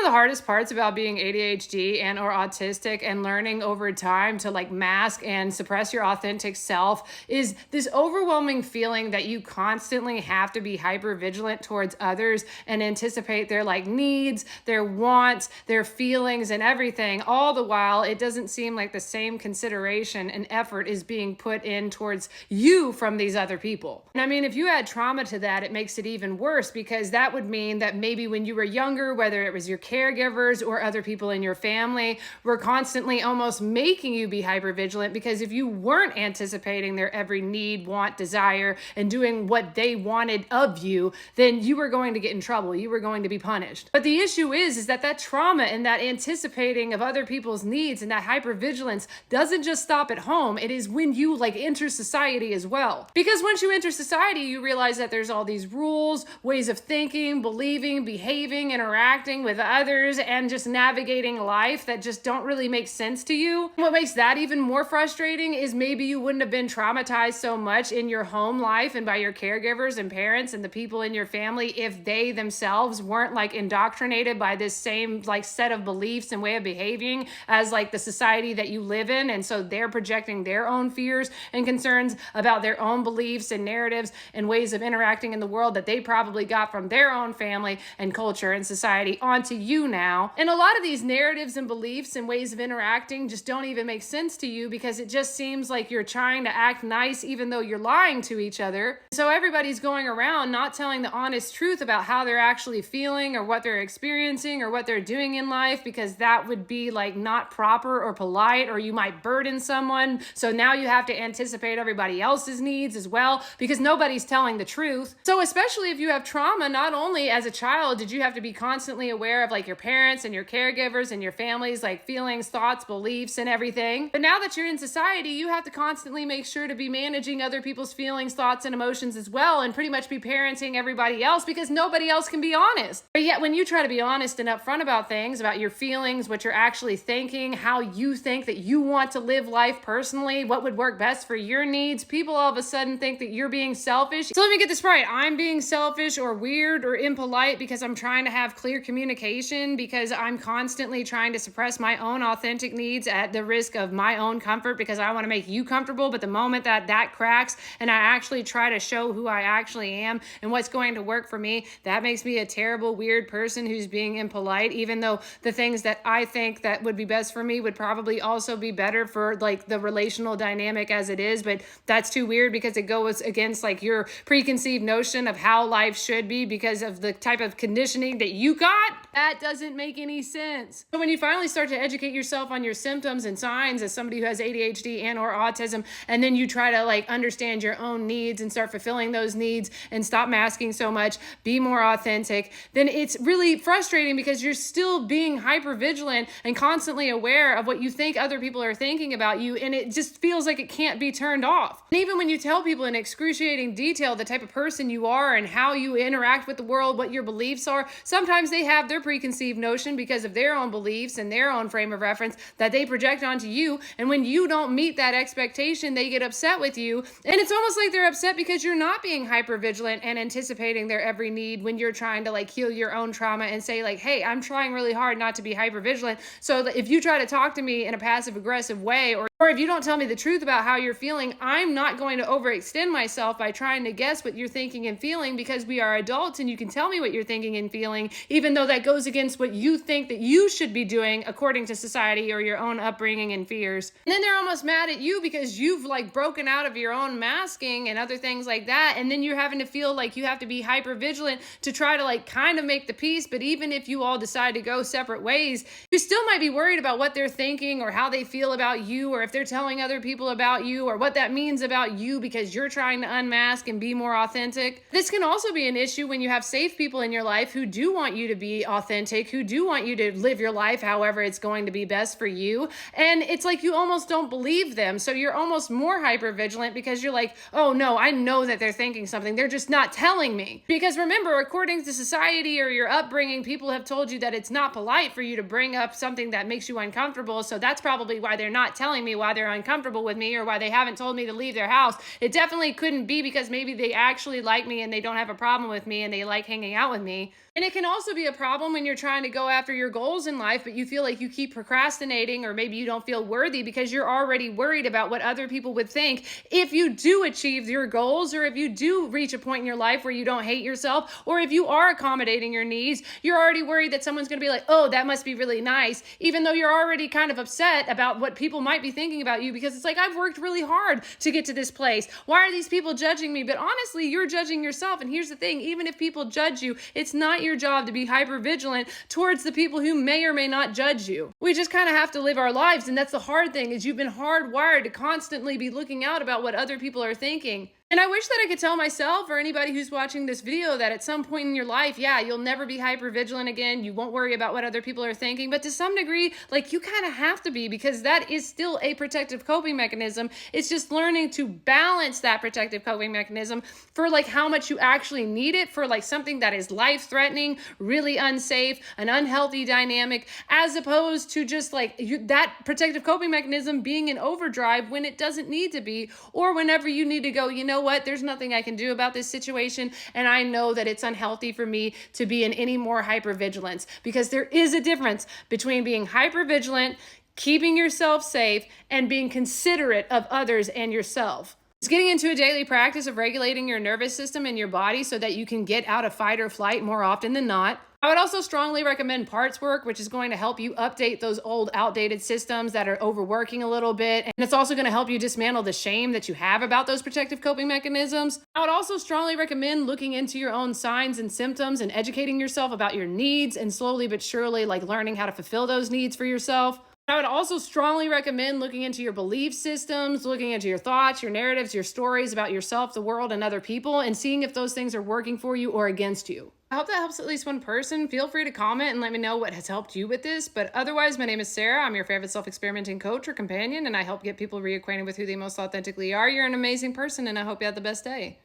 of the hardest parts about being ADHD and or autistic and learning over time to like mask and suppress your authentic self is this overwhelming feeling that you constantly have to be hyper vigilant towards others and anticipate their like needs, their wants, their feelings and everything. All the while, it doesn't seem like the same consideration and effort is being put in towards you from these other people. And I mean, if you add trauma to that, it makes it even worse because that would mean that maybe when you were younger, whether it was your caregivers or other people in your family, were constantly almost making you be hypervigilant because if you weren't anticipating their every need, want, desire, and doing what they wanted of you, then you were going to get in trouble. You were going to be punished. But the issue is that trauma and that anticipating of other people's needs and that hypervigilance doesn't just stop at home. It is when you like enter society as well. Because once you enter society, you realize that there's all these rules, ways of thinking, believing, behaving, interacting with others, and just navigating life that just don't really make sense to you. What makes that even more frustrating is maybe you wouldn't have been traumatized so much in your home life and by your caregivers and parents and the people in your family if they themselves weren't like indoctrinated by this same like set of beliefs and way of behaving as like the society that you live in. And so they're projecting their own fears and concerns about their own beliefs and narratives and ways of interacting in the world that they probably got from their own family and culture and society onto you now. And a lot of these narratives and beliefs and ways of interacting just don't even make sense to you because it just seems like you're trying to act nice even though you're lying to each other. So everybody's going around not telling the honest truth about how they're actually feeling or what they're experiencing or what they're doing in life because that would be like not proper or polite or you might burden someone. So now you have to anticipate everybody else's needs as well because nobody's telling the truth. So especially if you have trauma, not only as a child did you have to be constantly aware of like your parents and your caregivers and your family's like feelings, thoughts, beliefs, and everything. But now that you're in society, you have to constantly make sure to be managing other people's feelings, thoughts, and emotions as well and pretty much be parenting everybody else because nobody else can be honest. But yet when you try to be honest and upfront about things, about your feelings, what you're actually thinking, how you think that you want to live life personally, what would work best for your needs, people all of a sudden think that you're being selfish. So let me get this right. I'm being selfish or weird or impolite because I'm trying to have clear communication because I'm constantly trying to suppress my own authentic needs at the risk of my own comfort because I want to make you comfortable. But the moment that cracks and I actually try to show who I actually am and what's going to work for me, that makes me a terrible, weird person who's being impolite, even though the things that I think that would be best for me would probably also be better for like the relational dynamic as it is. But that's too weird because it goes against like your preconceived notion of how life should be because of the type of conditioning that you got. That doesn't make any sense. So when you finally start to educate yourself on your symptoms and signs as somebody who has ADHD and or autism, and then you try to like understand your own needs and start fulfilling those needs and stop masking so much, be more authentic, then it's really frustrating because you're still being hyper vigilant and constantly aware of what you think other people are thinking about you. And it just feels like it can't be turned off. And even when you tell people in excruciating detail the type of person you are and how you interact with the world, what your beliefs are, sometimes they have their preconceived notion because of their own beliefs and their own frame of reference that they project onto you. And when you don't meet that expectation, they get upset with you. And it's almost like they're upset because you're not being hyper vigilant and anticipating their every need when you're trying to like heal your own trauma and say like, hey, I'm trying really hard not to be hyper vigilant. So that if you try to talk to me in a passive aggressive way or if you don't tell me the truth about how you're feeling, I'm not going to overextend myself by trying to guess what you're thinking and feeling because we are adults and you can tell me what you're thinking and feeling, even though that goes against what you think that you should be doing according to society or your own upbringing and fears. And then they're almost mad at you because you've like broken out of your own masking and other things like that. And then you're having to feel like you have to be hyper vigilant to try to like kind of make the peace. But even if you all decide to go separate ways, you still might be worried about what they're thinking or how they feel about you or if they're telling other people about you or what that means about you because you're trying to unmask and be more authentic. This can also be an issue when you have safe people in your life who do want you to be authentic, who do want you to live your life however it's going to be best for you. And it's like you almost don't believe them. So you're almost more hyper vigilant because you're like, oh no, I know that they're thinking something. They're just not telling me. Because remember, according to society or your upbringing, people have told you that it's not polite for you to bring up something that makes you uncomfortable. So that's probably why they're not telling me why they're uncomfortable with me or why they haven't told me to leave their house. It definitely couldn't be because maybe they actually like me and they don't have a problem with me and they like hanging out with me. And it can also be a problem when you're trying to go after your goals in life, but you feel like you keep procrastinating, or maybe you don't feel worthy because you're already worried about what other people would think if you do achieve your goals, or if you do reach a point in your life where you don't hate yourself, or if you are accommodating your needs. You're already worried that someone's going to be like, oh, that must be really nice, even though you're already kind of upset about what people might be thinking about you, because it's like, I've worked really hard to get to this place. Why are these people judging me? But honestly, you're judging yourself. And here's the thing, even if people judge you, it's not your job to be hyper vigilant towards the people who may or may not judge you. We just kind of have to live our lives, and that's the hard thing, is you've been hardwired to constantly be looking out about what other people are thinking. And I wish that I could tell myself, or anybody who's watching this video, that at some point in your life, yeah, you'll never be hyper vigilant again. You won't worry about what other people are thinking. But to some degree, like, you kind of have to be, because that is still a protective coping mechanism. It's just learning to balance that protective coping mechanism for like how much you actually need it for like something that is life threatening, really unsafe, an unhealthy dynamic, as opposed to just like that protective coping mechanism being in overdrive when it doesn't need to be, or whenever you need to go, you know what, there's nothing I can do about this situation, and I know that it's unhealthy for me to be in any more hypervigilance, because there is a difference between being hypervigilant, keeping yourself safe, and being considerate of others and yourself. It's getting into a daily practice of regulating your nervous system and your body so that you can get out of fight or flight more often than not. I would also strongly recommend parts work, which is going to help you update those old outdated systems that are overworking a little bit. And it's also going to help you dismantle the shame that you have about those protective coping mechanisms. I would also strongly recommend looking into your own signs and symptoms and educating yourself about your needs, and slowly but surely like learning how to fulfill those needs for yourself. I would also strongly recommend looking into your belief systems, looking into your thoughts, your narratives, your stories about yourself, the world, and other people, and seeing if those things are working for you or against you. I hope that helps at least one person. Feel free to comment and let me know what has helped you with this. But otherwise, my name is Sarah. I'm your favorite self-experimenting coach or companion, and I help get people reacquainted with who they most authentically are. You're an amazing person, and I hope you have the best day.